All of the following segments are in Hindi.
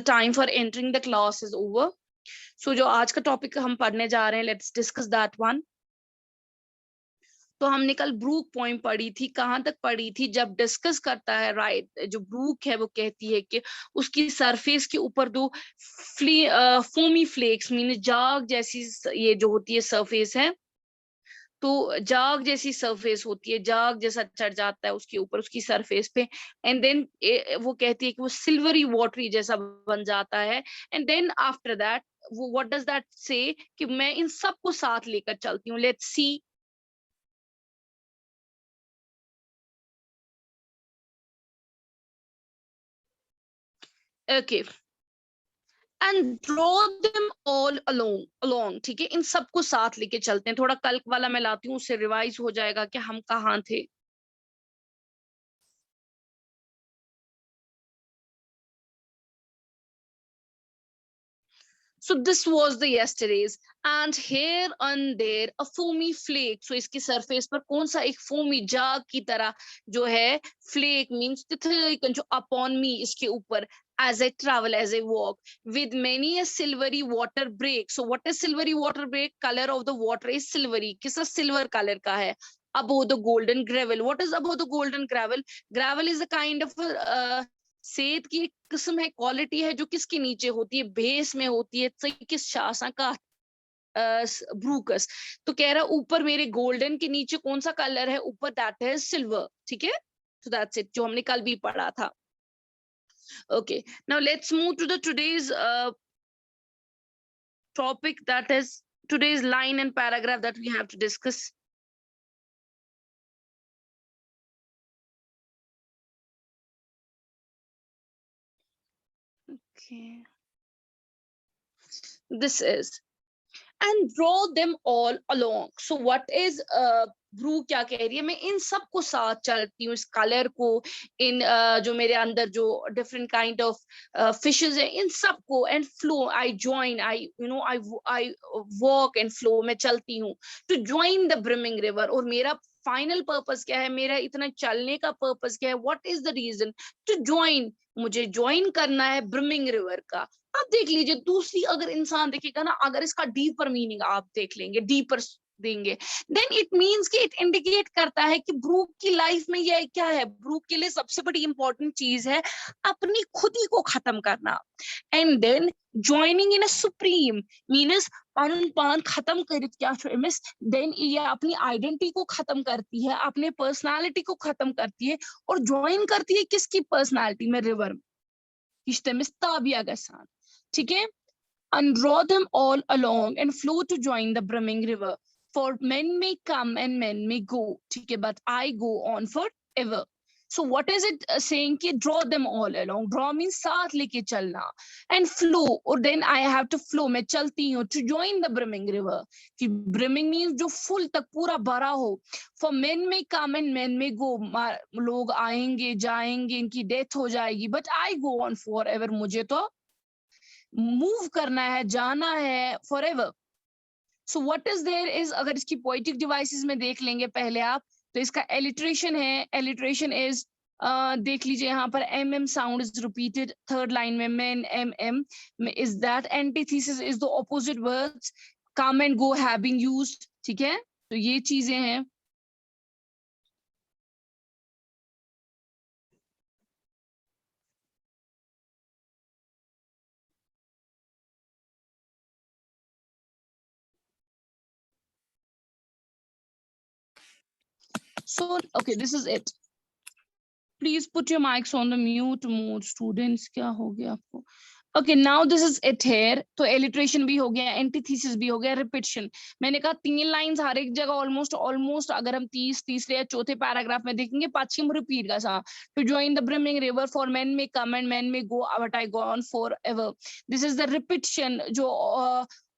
time for entering the class is over. So जो आज का टॉपिक हम पढ़ने जा रहे हैं, let's discuss that one. तो हमने कल ब्रूक पॉइंट पढ़ी थी, कहां तक पढ़ी थी? जब डिस्कस करता है राइट, जो ब्रूक है वो कहती है कि उसकी सरफेस के ऊपर दो फोमी फ्लेक्स मीन जाग जैसी ये जो होती है सरफेस है, तो जाग जैसी सरफेस होती है, जाग जैसा चढ़ जाता है उसके ऊपर, उसकी सरफेस पे, एंड देन वो कहती है कि वो सिल्वरी वाटरी जैसा बन जाता है, एंड देन आफ्टर दैट वो व्हाट डज दैट से कि मैं इन सबको साथ लेकर चलती हूँ. Let's see. Okay, and draw them all along. ठीक है, इन सबको साथ लेके चलते हैं. थोड़ा कल वाला मैं लाती हूँ, उससे रिवाइज हो जाएगा कि हम कहाँ थे. So this was the yesterday's, and here and there a foamy flake. So इसकी surface पर कौन सा एक foamy जाग की तरह जो है, flake means जो upon me इसके ऊपर, as I travel, as I walk, with many a silvery water break. So what is silvery water break? Color of the water is silvery. किसा silver color का है? Above the golden gravel. What is above the golden gravel? Gravel is a kind of a सेब की एक किस्म है, क्वालिटी है, जो किसके नीचे होती है? बेस में होती है. किस शासा का? ब्रूकस. तो कह रहा ऊपर मेरे गोल्डन के नीचे कौन सा कलर है? ऊपर दैट है सिल्वर. ठीक है, so that's it, जो हमने कल भी पढ़ा था. Okay, now let's move to the today's topic, that is today's line and paragraph that we have to discuss. Okay, this is and draw them all along. So what is brew क्या कह रही है? मैं इन सबको साथ चलती हूँ, इस कलर को, इन जो मेरे अंदर जो डिफरेंट काइंड ऑफ फिशेस है, इन सबको, and flow, I join, I I walk and flow, मैं चलती हूँ to join the brimming river. और मेरा फाइनल पर्पस क्या है? मेरा इतना चलने का पर्पस क्या है? What is the reason to join? मुझे ज्वाइन करना है ब्रिमिंग रिवर का. आप देख लीजिए, दूसरी अगर इंसान देखेगा ना, अगर इसका डीपर मीनिंग आप देख लेंगे, डीपर देंगे, देन इट मींस कि इट इंडिकेट करता है कि ब्रूक की लाइफ में ये क्या है? ब्रूक के लिए सबसे बड़ी इंपॉर्टेंट चीज है अपनी खुद ही को खत्म करना, and then joining in a supreme means पान पान खत्म कर क्या मिस, देन ये अपनी आइडेंटिटी को खत्म करती है, अपने पर्सनालिटी को खत्म करती है, और ज्वाइन करती है किसकी पर्सनालिटी में? रिवर में. ठीक है, and draw them all along and flow to join the brimming river. For men may come and men may go, ठीक है, but I go on forever. So what is it saying? कि draw them all along. Draw means साथ लेके चलना, and flow, और then I have to flow, मैं चलती हूँ, to join the brimming river. कि brimming means जो full तक पूरा भरा हो. For men may come and men may go, लोग आएंगे जाएंगे, इनकी डेथ हो जाएगी, but I go on forever. मुझे तो मूव करना है, जाना है forever. So what is there is, अगर इसकी poetic devices में देख लेंगे पहले आप, तो इसका alliteration है. alliteration is देख लीजिए यहाँ पर mm sound is repeated third line में, men mm is that antithesis is the opposite words come and go have been used. ठीक है, तो ये चीजें हैं. So okay, this is it. Please put your mics on the mute mode, students. क्या हो गया आपको? Okay, now this is it here. तो alliteration भी हो गया, antithesis भी हो गया, repetition. मैंने कहा 3 लाइंस हर एक जगह ऑलमोस्ट अगर हम तीसरे या चौथे पैराग्राफ में देखेंगे, पश्चिम रिपीट का सा. To join the brimming river, for men may come and men may go, but I go on forever. This is the repetition जो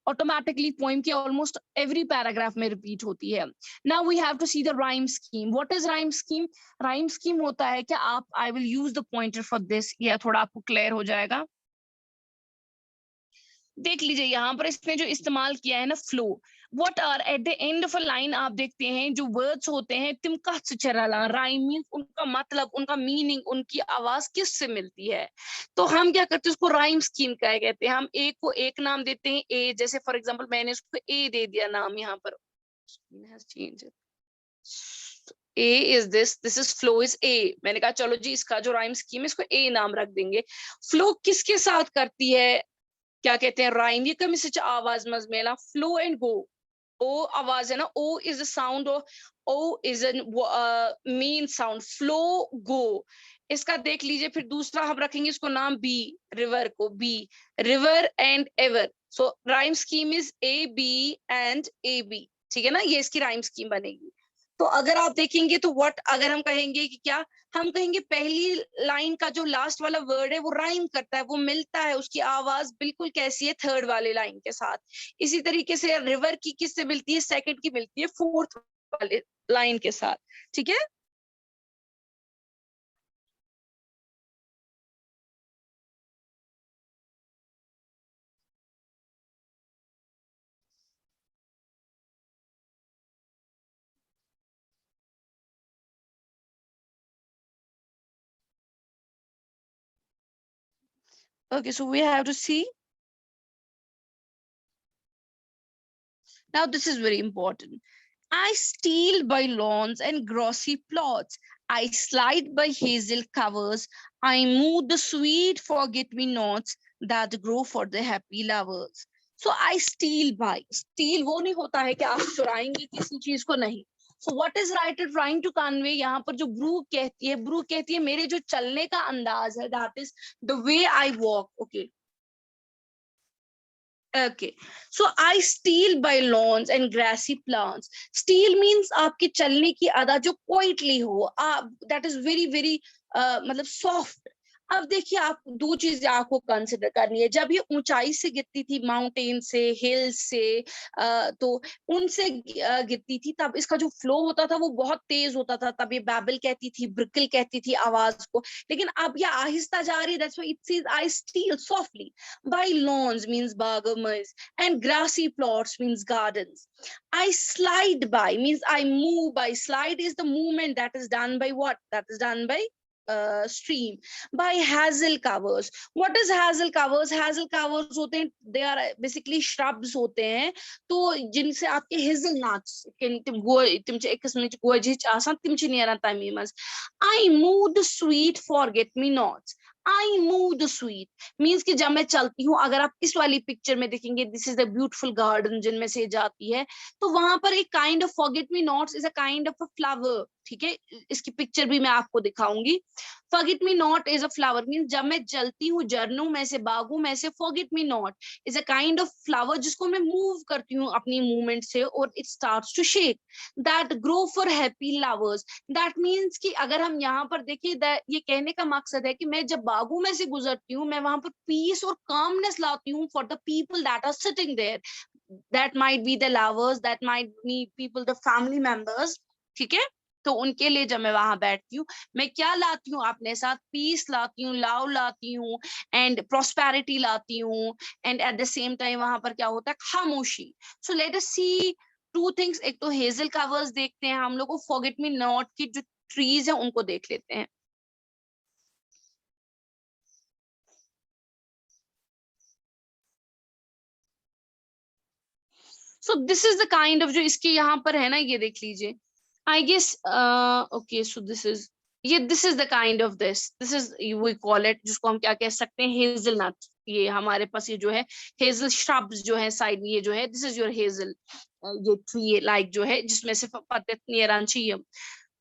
ऑटोमेटिकली पोएम की ऑलमोस्ट एवरी पैराग्राफ में रिपीट होती है. Now we have to see the rhyme scheme. What is rhyme scheme? Rhyme scheme होता है कि आप, I will use the pointer for this, या थोड़ा आपको क्लियर हो जाएगा. देख लीजिए यहाँ पर इसने जो इस्तेमाल किया है ना, flow, what are at the end of a line आप देखते हैं जो words होते हैं तिम कहाँ से चराला rhyme means उनका मतलब उनका meaning उनकी आवाज किससे मिलती है। तो हम क्या करते हैं उसको rhyme scheme क्या कहते हैं, हम a को एक नाम देते हैं a, जैसे फॉर एग्जांपल मैंने उसको a दे दिया नाम, यहाँ पर A is this is flow is A, मैंने कहा चलो जी इसका जो rhyme scheme है इसको A नाम रख देंगे। flow किसके साथ करती है, क्या कहते हैं rhyme, ये कमी से आवाज मजमेला flow and go, ओ आवाज है ना, O is a sound, O is an main sound, flow go. इसका देख लीजिए, फिर दूसरा हम रखेंगे इसको नाम बी, रिवर को B, river and ever. So rhyme scheme is A B and A B, ठीक है ना, ये इसकी राइम स्कीम बनेगी। तो अगर आप देखेंगे तो व्हाट, अगर हम कहेंगे कि क्या, हम कहेंगे पहली लाइन का जो लास्ट वाला वर्ड है वो राइम करता है, वो मिलता है, उसकी आवाज बिल्कुल कैसी है थर्ड वाले लाइन के साथ। इसी तरीके से रिवर की किससे मिलती है, सेकंड की मिलती है फोर्थ वाले लाइन के साथ, ठीक है। Okay, so we have to see. Now this is very important. I steal by lawns and grassy plots. I slide by hazel covers. I move the sweet forget-me-nots that grow for the happy lovers. So I steal by. Steal वो नहीं होता है कि आप चुराएंगे किसी चीज को, नहीं। So what is writer trying to convey? यहाँ पर जो ब्रू कहती है, ब्रू कहती है मेरे जो चलने का अंदाज है, that is the way I walk. Okay. Okay, so I steal by lawns and grassy plants. Steal means आपकी चलने की अदा जो quietly हो, that is very very मतलब soft. अब देखिए, आप दो चीजें आपको कंसिडर करनी है। जब ये ऊंचाई से गिरती थी, माउंटेन से, हिल से, तो उनसे गिरती थी, तब इसका जो फ्लो होता था वो बहुत तेज होता था, तब ये बैबल कहती थी, ब्रिकल कहती थी आवाज को। लेकिन अब ये आहिस्ता जा रही है, that's why it says I steel softly by lawns means bagamas and grassy plots means gardens. I slide by means I move by. Slide is the movement that is done by what? That is done by stream. By hazel covers. What is hazel covers? Hazel covers होते हैं, they are basically shrubs होते हैं, तो जिनसे आपके hazel nuts तिम एक किस्म की गोजिच आसान तिम नेरान तमी मज। I move the sweet forget me nots. I move the sweet means कि जब मैं चलती हूँ, अगर आप इस वाली पिक्चर में देखेंगे, this is the beautiful garden जिनमें से जाती है, तो वहां पर एक kind of forget me nots is a kind of a flower, ठीक है। इसकी पिक्चर भी मैं आपको दिखाऊंगी। Forget me not is a flower means जब मैं जलती हूँ झरनों में से, बागों में से, forget me not is a kind of flower जिसको मैं मूव करती हूँ अपनी मूवमेंट से, और it starts to shake, that grow for happy lovers. That means कि अगर हम यहाँ पर देखिए, ये कहने का मकसद है कि मैं जब बागों में से गुजरती हूँ, मैं वहां पर पीस और कामनेस लाती हूँ for the people that are sitting there, that might be the lovers, that might be people, the family members, ठीक है। तो उनके लिए जब मैं वहां बैठती हूँ, मैं क्या लाती हूँ अपने साथ, पीस लाती हूँ, लव लाती हूँ, एंड प्रोस्पेरिटी लाती हूँ, and at the same time वहां पर क्या होता है, खामोशी। सो लेट अस सी टू थिंग्स, एक तो हेजल कवर्स देखते हैं हम लोग को, फॉरगेट मी नॉट की जो ट्रीज है उनको देख लेते हैं। So this is the kind of जो इसके यहाँ पर है ना, ये देख लीजिए, I guess okay, so this is, ये this is the kind of this is we call it, जिसको हम क्या कह सकते हैं, हेजल नट। ये हमारे पास ये जो है हेजल श्रब्स जो है साइड में, ये जो है दिस इज योर हेजल, ये ट्री लाइक जो है जिसमें से पत्ते नियरान चाहिए।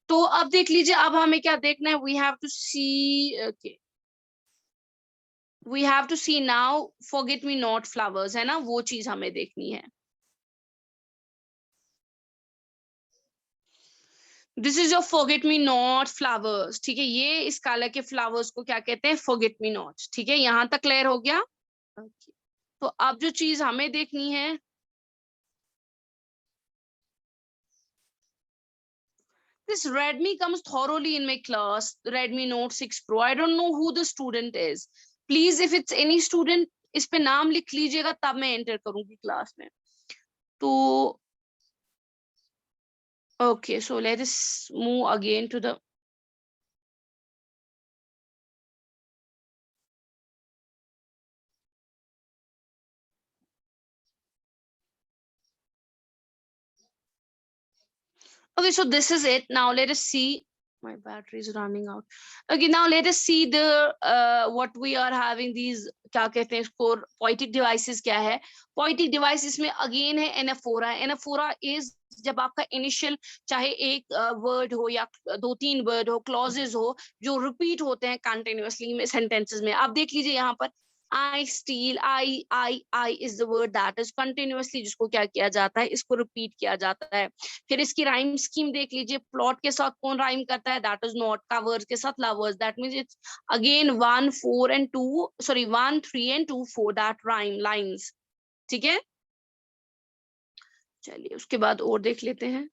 तो अब देख लीजिए, अब हमें क्या देखना है, we have to see, okay, we have to see now forget me not flowers, है ना, वो चीज हमें देखनी है। This is your forget me not flowers, ठीक है, ये इस काला के फ्लावर्स को क्या कहते हैं, फॉरगेट मी नॉट, ठीक है, यहां तक क्लियर हो गया। okay. तो अब जो चीज हमें देखनी है, this Redmi comes thoroughly in my class, Redmi Note 6 Pro. I don't know who the student is. Please, if it's any student, इस पे नाम लिख लीजिएगा, तब मैं एंटर करूंगी क्लास में। तो Okay, so let us move again to the okay, so this is it. Now let us see. My battery is running out. Okay, now let us see the what we are having these क्या कहते हैं इसको poetic devices क्या है poetic devices में again है anaphora. Anaphora is जब आपका initial चाहे एक word हो या दो तीन word हो clauses हो जो repeat होते हैं continuously में sentences में आप देख लीजिए यहाँ पर I steal, I is the word that is continuously जिसको क्या किया जाता है इसको repeat किया जाता है फिर इसकी राइम स्कीम देख लीजिए प्लॉट के साथ कौन राइम करता है दैट इज नॉट कवर्स के साथ lovers that means it's again 1 4 and 2 sorry 1 3 and 2 4 that rhyme lines ठीक है चलिए उसके बाद और देख लेते हैं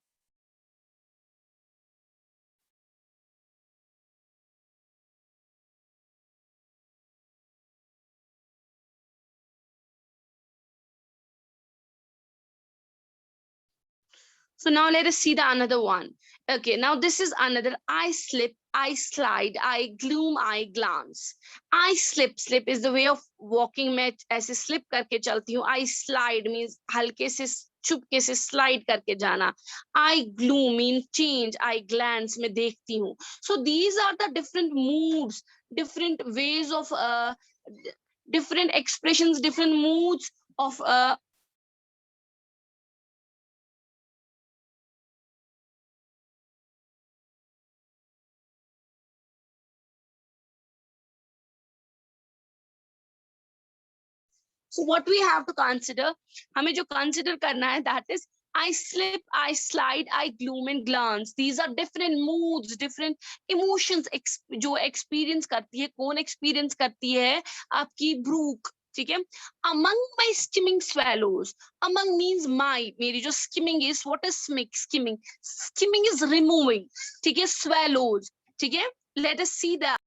So now let us see the another one. Okay, now this is another. I slip, I slide, I gloom, I glance. I slip, slip is the way of walking. मैं ऐसे slip करके चलती हूँ. I slide means हल्के से चुपके से slide करके जाना. I gloom mean change. I glance में देखती हूँ. So these are the different moods, different ways of different expressions, different moods of So what we have to consider, हमें जो consider करना है that is I slip, I slide, I gloom and glance. These are different moods, different emotions जो experience करती है कौन experience करती है आपकी ब्रूक ठीक है among my skimming swallows among means my मेरी जो skimming is what is skimming skimming is removing ठीक है swallows ठीक है let us see that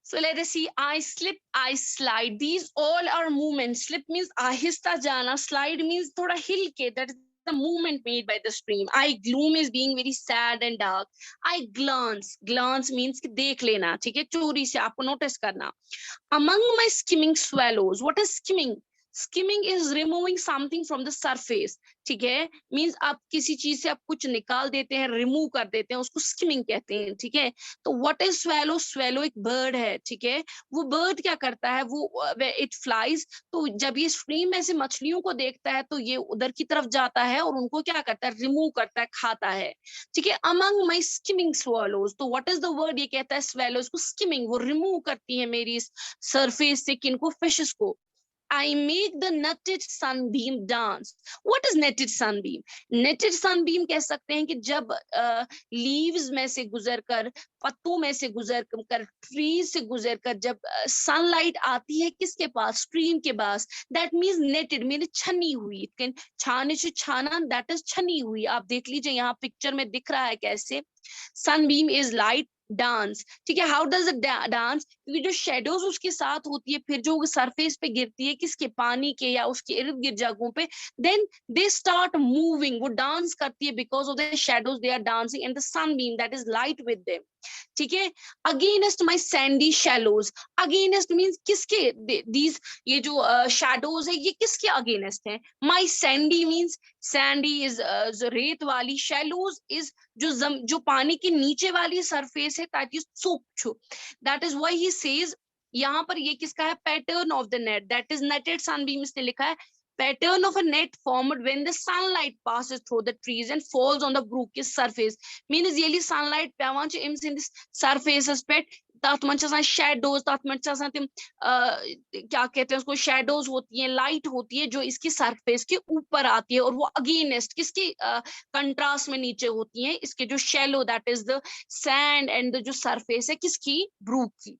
So let us see. I slip, I slide. These all are movements. Slip means ahista jana. Slide means thoda hill ke. That is the movement made by the stream. I gloom is being very sad and dark. I glance. Glance means कि देख लेना. ठीक है चोरी से आपको notice करना. Among my skimming swallows. What is skimming? Skimming is removing something from the surface. ठीक है मीन्स आप किसी चीज से आप कुछ निकाल देते हैं रिमूव कर देते हैं उसको स्किमिंग कहते हैं ठीक है तो व्हाट इज स्वेलो स्वेलो एक बर्ड है ठीक है वो बर्ड क्या करता है वो इट फ्लाइज तो जब ये स्ट्रीम में से मछलियों को देखता है तो ये उधर की तरफ जाता है और उनको क्या करता है रिमूव करता है खाता है ठीक है अमंग माई स्किमिंग swallows तो व्हाट इज द वर्ड ये कहता है swallows को स्किमिंग वो रिमूव करती है मेरी सरफेस से किनको फिशेस को I make the netted sunbeam dance. What is netted sunbeam? Netted sunbeam कह सकते हैं कि जब leaves में से गुजर कर पत्तों में से गुजर कर trees से गुजर कर जब sunlight आती है किसके पास stream के पास that means netted means छनी हुई छाने से छाना that is छनी हुई आप देख लीजिए यहाँ पिक्चर में दिख रहा है कैसे sunbeam is light डांस ठीक है हाउ डज इट डांस क्योंकि जो शेडोज उसके साथ होती है फिर जो सरफेस पे गिरती है किसके पानी के या उसके इर्द गिर्द जगहों पे देन दे स्टार्ट मूविंग वो डांस करती है because of the shadows they are dancing and the sunbeam that is light with them ठीक है against my sandy shallows against means किसके दीज ये जो शेडोज है ये किसके अगेंस्ट है my sandy means sandy is रेत वाली शैलोज इज जो पानी के नीचे वाली सरफेस है दैट इज सूक्ष्म that is why he says यहाँ पर ये किसका है pattern of the net that is netted sunbeam इसने लिखा है pattern of a net formed when the sunlight passes through the trees and falls on the brook's surface means yearly sunlight पेवंच इम्स in this surface aspect तथ मन शेडोज, तथ मन तिम क्या कहते हैं उसको, शेडोज होती हैं, लाइट होती है जो इसकी सरफेस के ऊपर आती है और वो अगेंस्ट किसकी कंट्रास्ट में नीचे होती है, इसके जो shallow that is the sand and जो सरफेस है किसकी, ब्रूक की।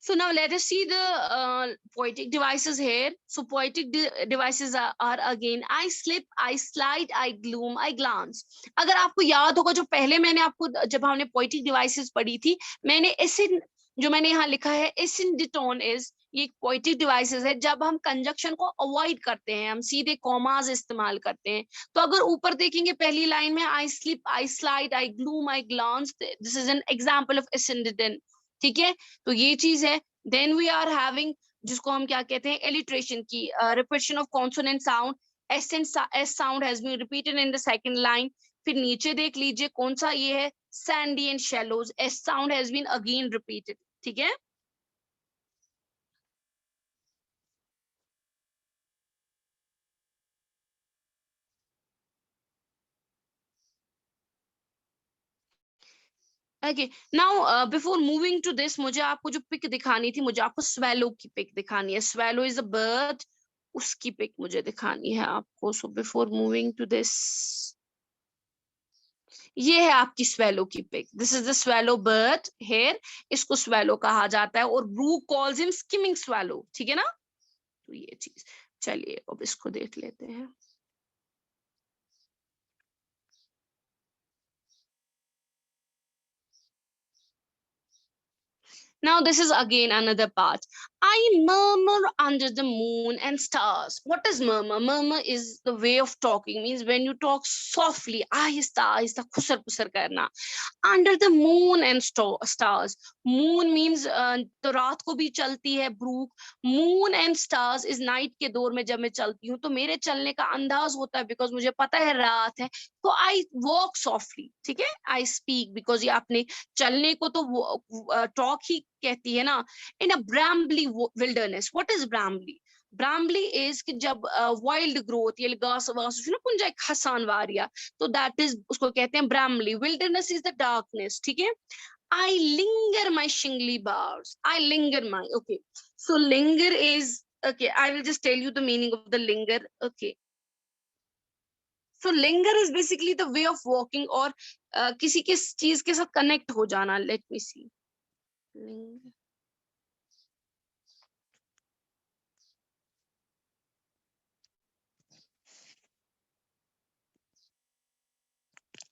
So now let us see the poetic devices here. So poetic devices are again I slip, I slide, I gloom, I glance. अगर आपको याद होगा जो पहले मैंने आपको जब हमने poetic devices पढ़ी थी, मैंने एसिन जो मैंने यहाँ लिखा है एसिंडिटोन इज, ये पोइटिक डिवाइसेस है जब हम कंजक्शन को अवॉइड करते हैं, हम सीधे कॉमास इस्तेमाल करते हैं। तो अगर ऊपर देखेंगे पहली लाइन में I slip, I slide, I gloom, I glance, this is an example of asyndeton, ठीक है। तो ये चीज है। देन वी आर हैविंग जिसको हम क्या कहते हैं एलिट्रेशन की, repetition of consonant sound, S sound has been repeated in the second line. फिर नीचे देख लीजिए कौन सा ये है, sandy and shallows, S sound has been again repeated, ठीक है। Okay now before moving to this, मुझे आपको जो पिक दिखानी थी, मुझे आपको स्वेलो की पिक दिखानी है। स्वेलो इज अ बर्ड, उसकी पिक मुझे दिखानी है आपको। So before moving to this, ये है आपकी स्वेलो की pic. This is the swallow bird here, इसको स्वेलो कहा जाता है और brook calls him skimming swallow, ठीक है ना। तो ये चीज, चलिए अब इसको देख लेते हैं। Now this is again another part. I murmur under the moon and stars. What is murmur? Murmur is the way of talking. Means when you talk softly, ahista ahista, khusar khusar karna. Under the moon and stars. Moon means तो रात को भी चलती है Brooke. Moon and stars is night के दौर में जब मैं चलती हूँ तो मेरे चलने का अंदाज होता है बिकॉज मुझे पता है रात है, तो आई वॉक सॉफ्टली, ठीक है। आई स्पीक बिकॉज ये आपने चलने को तो टॉक ही कहती है ना। इन अ ब्राम्बली विल्डरनेस, व्हाट इज ब्राम्बली? ब्राम्बली इज कि जब वाइल्ड ग्रोथ ये घास वास ना कुंजा एक हसान वारिया, तो दैट इज उसको कहते हैं brambly. Wilderness is the darkness, ठीक है। I linger my shingly bars, I linger my, okay. So linger is, okay, I will just tell you the meaning of the linger, okay. So linger is basically the way of walking or किसी के चीज के साथ कनेक्ट हो जाना। Let me see, linger.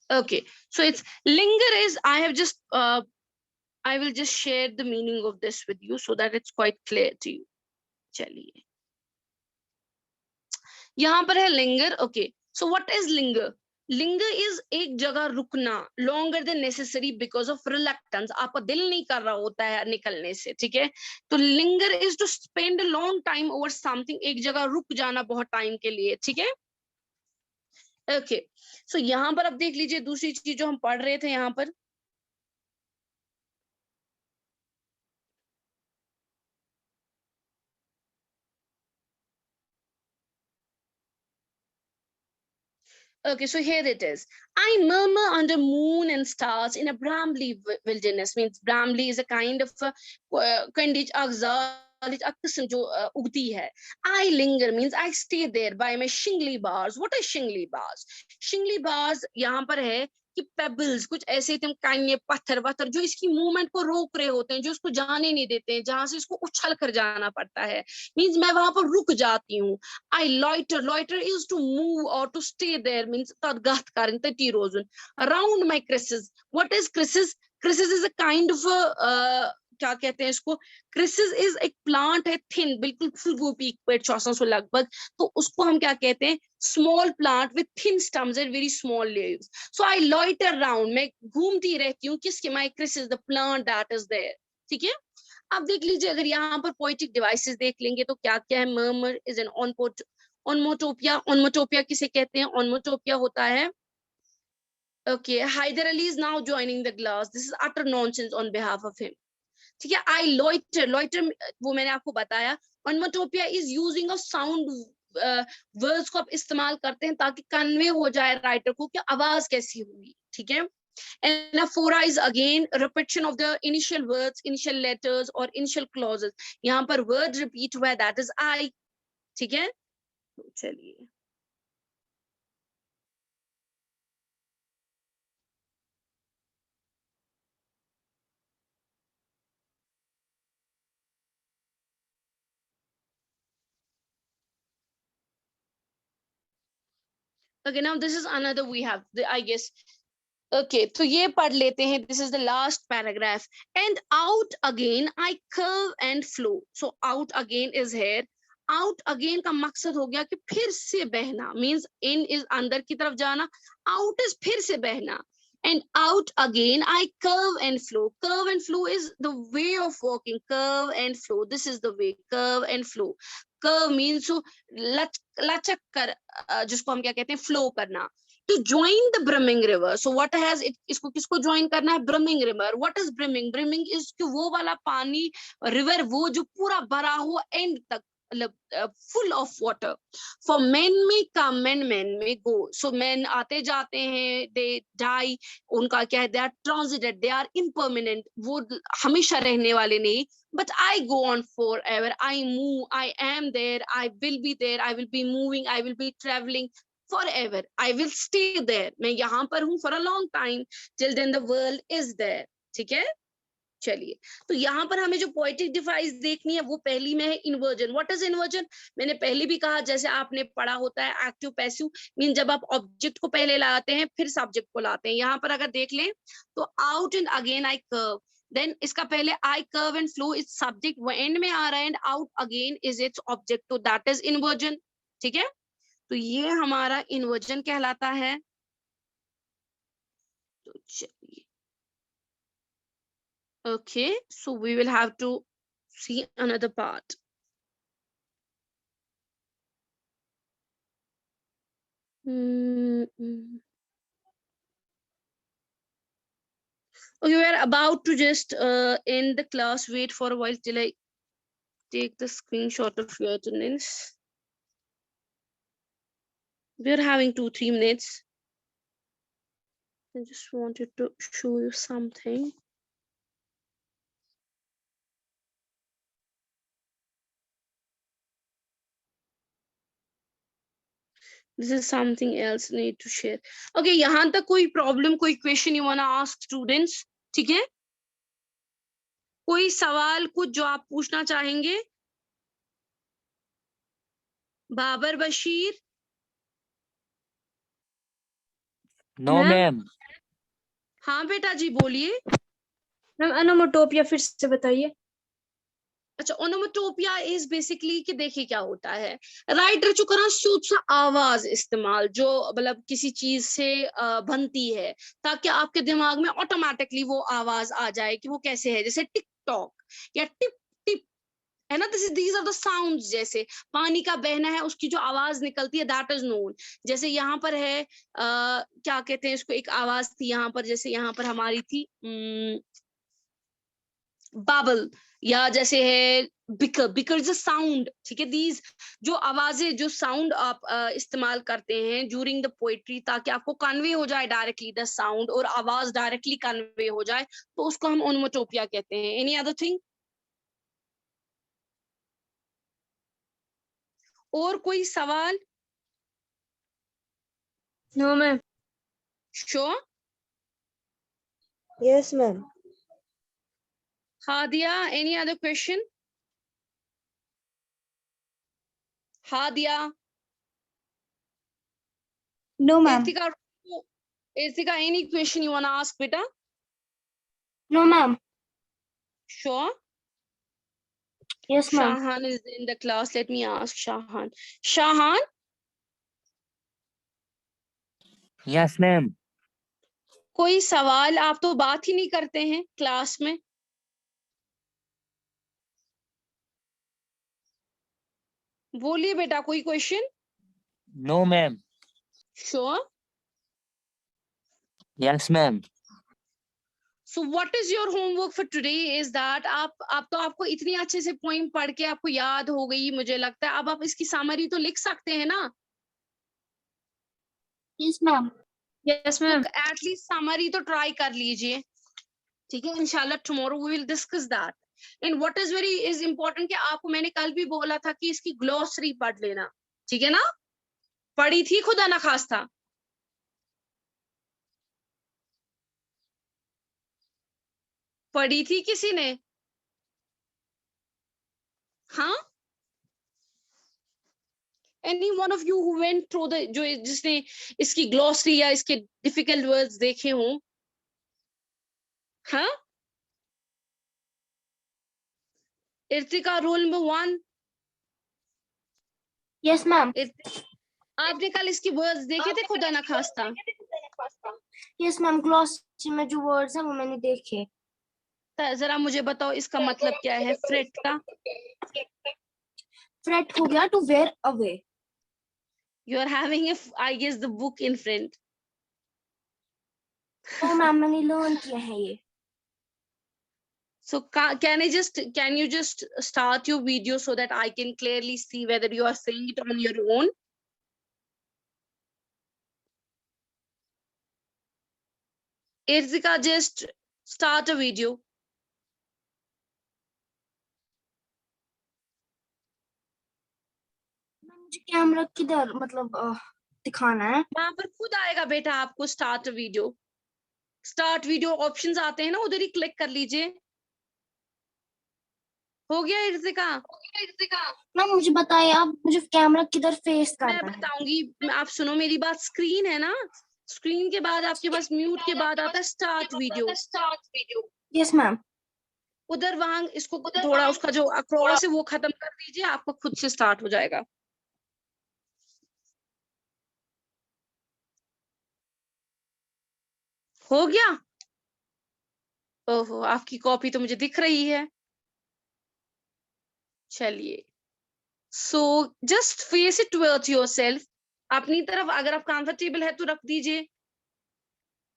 Okay, so it's linger is, I have just I will just share the meaning of this with you so that it's quite clear to you. चलिए यहाँ पर है linger, okay. So what is linger? Linger is एक जगह रुकना, longer than necessary because of reluctance, आपका दिल नहीं कर रहा होता है निकलने से, ठीक है। तो linger is to spend long time over something, एक जगह रुक जाना बहुत टाइम के लिए, ठीक है। ओके, सो यहाँ पर अब देख लीजिए दूसरी चीज जो हम पढ़ रहे थे यहाँ पर। Okay, so here it is. I murmur under moon and stars in a brambly wilderness. Means brambly is a kind of kandij किस्म जो उगती है। I linger means I stay there by my shingly bars. What are shingly bars? Shingly bars यहाँ पर है कि पेबल्स, कुछ ऐसे तुम कान्ये पत्थर पत्थर जो इसकी मूवमेंट को रोक रहे होते हैं, जो इसको जाने नहीं देते हैं, जहां से इसको उछल कर जाना पड़ता है। मीन्स मैं वहां पर रुक जाती हूँ। I loiter. Loiter is to move or to stay there. Means तदगत करें तटी रोजुन around my creases. What is creases? Creases is a kind of a क्या कहते हैं इसको, क्रिसिस इज एक प्लांट है, थिन बिल्कुल फुलगोभी पेड़ 400 लगभग, तो उसको हम क्या कहते हैं, small plant with thin stems and very small leaves. So I loiter round, मैं घूमती रहती हूँ किसके, my cresses the plant that is there, ठीक है। अब देख लीजिए अगर यहाँ पर पोएटिक डिवाइसेस देख लेंगे तो क्या क्या है। Murmur is an onomatopoeia. Onomatopoeia किसे कहते हैं? ऑनमोटोपिया होता है Okay, Hyder Ali is now joining the class. This is utter nonsense on behalf of him. ठीक है, I loiter, loiter वो मैंने आपको बताया. Onomatopoeia is using a sound, words को आप इस्तेमाल करते हैं ताकि कन्वे हो जाए राइटर को कि आवाज कैसी होगी. ठीक है. Anaphora is again repetition of the initial words, initial letters or initial clauses. यहाँ पर word repeat हुआ है, that is I. ठीक है. चलिए. Okay, now this is another we have, I guess. Okay, तो ये पढ़ लेते हैं. This is the last paragraph. And out again, I curve and flow. So out again is here. Out again का मकसद हो गया कि फिर से बहना. Means in is अंदर की तरफ जाना. Out is फिर से बहना. And out again, I curve and flow. Curve and flow is the way of walking. Curve and flow. This is the way. Curve and flow. Curve means so लचक कर, जिसको हम क्या कहते हैं, flow करना. To join the brimming river. So what has it, इसको किसको join करना है? Brimming river. What is brimming? Brimming is कि वो वाला पानी, river वो जो पूरा भरा हो end तक, full of water. For men may come and men may go. So men आते जाते हैं, they die. उनका क्या है? They are transited. They are impermanent. वो हमेशा रहने वाले नहीं. But I go on forever. I move. I am there. I will be there. I will be moving. I will be traveling. Forever, I will stay there. मैं यहाँ पर हूँ for a long time, till then the world is there. ठीक है. चलिए, तो यहाँ पर हमें जो पोएटिक डिवाइस देखनी है वो पहली में है इन्वर्जन. What is inversion? मैंने पहले भी कहा, जैसे आपने पढ़ा होता है एक्टिव पैसिव, मीन जब आप ऑब्जेक्ट को पहले लाते हैं फिर सब्जेक्ट को लाते हैं. यहाँ पर अगर देख लें तो out and again I curve, then इसका पहले I curve and flow is subject, वो एंड में आ रहा है, and out again is its object, तो दैट इज इन्वर्जन. ठीक है, तो ये हमारा इन्वर्जन कहलाता है. तो चलिए, okay, so we will have to see another part. Okay, we are about to just end the class. Wait for a while till I take the screenshot of your attendance. We are having 2-3 minutes. I just wanted to show you something. This is something else I need to share. Okay, यहाँ तक कोई problem, कोई question you wanna ask students? ठीक है, कोई सवाल कुछ जो आप पूछना चाहेंगे? बाबर बशीर? No ma'am. हाँ बेटा जी बोलिए. मैम ओनोमोटोपिया फिर से बताइए. अच्छा, ओनोमोटोपिया इज बेसिकली कि देखिए क्या होता है, राइटर जो करा शुद्ध आवाज इस्तेमाल, जो मतलब किसी चीज से बनती है, ताकि आपके दिमाग में ऑटोमेटिकली वो आवाज आ जाए कि वो कैसे है. जैसे टिक टॉक या टिप टिप है ना, दीज आर द साउंड्स. जैसे पानी का बहना है, उसकी जो आवाज निकलती है, दैट इज नोन. जैसे यहाँ पर है क्या कहते हैं इसको, एक आवाज थी यहाँ पर, जैसे यहाँ पर हमारी थी बाबल, या जैसे है beaker. Beaker is a sound. ठीक है, दीज जो आवाजें, जो साउंड आप इस्तेमाल करते हैं ड्यूरिंग द पोएट्री, ताकि आपको कन्वे हो जाए डायरेक्टली द साउंड, और आवाज डायरेक्टली कन्वे हो जाए, तो उसको हम ओनोमोटोपिया कहते हैं. Any other thing? और कोई सवाल? No ma'am. Sure? Yes ma'am. Hadia, any other question? Hadia? No ma'am. Irtika, any question you want to ask, beta? No ma'am. Sure. Yes ma'am. Shahan is in the class. Let me ask Shahan. Shahan, yes ma'am. कोई सवाल? आप तो बात ही नहीं करते हैं क्लास में. बोलिए बेटा, कोई question? No ma'am. Sure? Yes, ma'am. So what is your homework for today is that आप तो आपको इतनी अच्छे से पॉइंट पढ़ के आपको याद हो गई मुझे लगता है, अब आप इसकी समरी तो लिख सकते हैं ना? Yes, ma'am. Yes, ma'am. At least summary तो ट्राई कर लीजिए, ठीक है? इंशाल्लाह tomorrow we will discuss that. And what is very is important कि आपको मैंने कल भी बोला था कि इसकी ग्लोसरी पढ़ लेना, ठीक है ना? पढ़ी थी खुदा ना खास्ता? पढ़ी थी किसी ने? हाँ, any one of you who went through the, जो जिसने इसकी ग्लोसरी या इसके डिफिकल्ट वर्ड्स देखे हों? हाँ, Irtika roll number 1. Yes, ma'am. आपने कल इसकी वर्ड्स देखे थे खुदा ना खास्ता? Yes, ma'am. Glossary में जो words हैं वो मैंने देखे. जरा मुझे बताओ इसका मतलब क्या है फ्रेट का? Fret हो गया to wear away. You are having a, I guess, the book in front. Oh, ma'am, मैंने learn किया है ये. So can you just start your video so that I can clearly see whether you are saying it on your own? Irzika, just start a video. मुझे कैमरा किधर मतलब दिखाना है? वहां पर खुद आएगा बेटा आपको start video. Start video options आते हैं ना, उधर ही क्लिक कर लीजिए. हो गया इर्तिका? ना मुझे बताइए आप, मुझे कैमरा किधर फेस मैं करना है? बताऊंगी, आप सुनो मेरी बात. स्क्रीन है ना, स्क्रीन के बाद आपके पास म्यूट के बाद आता है स्टार्ट वीडियो. Yes ma'am. उधर वहां इसको थोड़ा उसका जो अक्रॉस है वो खत्म कर दीजिए, आपका खुद से स्टार्ट हो जाएगा. हो गया? ओहो, आपकी कॉपी तो मुझे दिख रही है. चलिए, so just face it towards yourself. अपनी तरफ अगर आप कंफर्टेबल है तो रख दीजिए.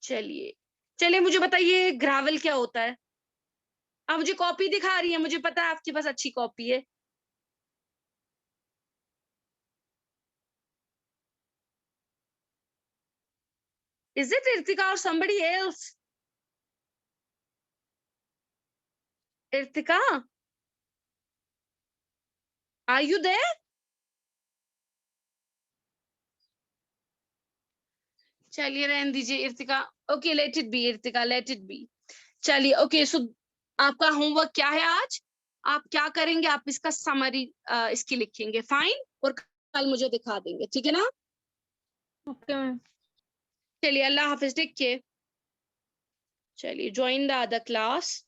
चलिए मुझे बताइए ग्रेवल क्या होता है? आप मुझे कॉपी दिखा रही है, मुझे पता है आपके पास अच्छी कॉपी है. Is it Irtika or somebody else? Irtika, are you there? चलिए रहने दीजिए Irtika. Okay, let it be Irtika, let it be. चलिए, ओके. सो आपका होमवर्क क्या है आज? आप क्या करेंगे? आप इसका समरी इसकी लिखेंगे, फाइन, और कल मुझे दिखा देंगे, ठीक है ना? Okay ma'am. चलिए, अल्लाह हाफिज, टेक केयर. चलिए, ज्वाइन द अदर क्लास.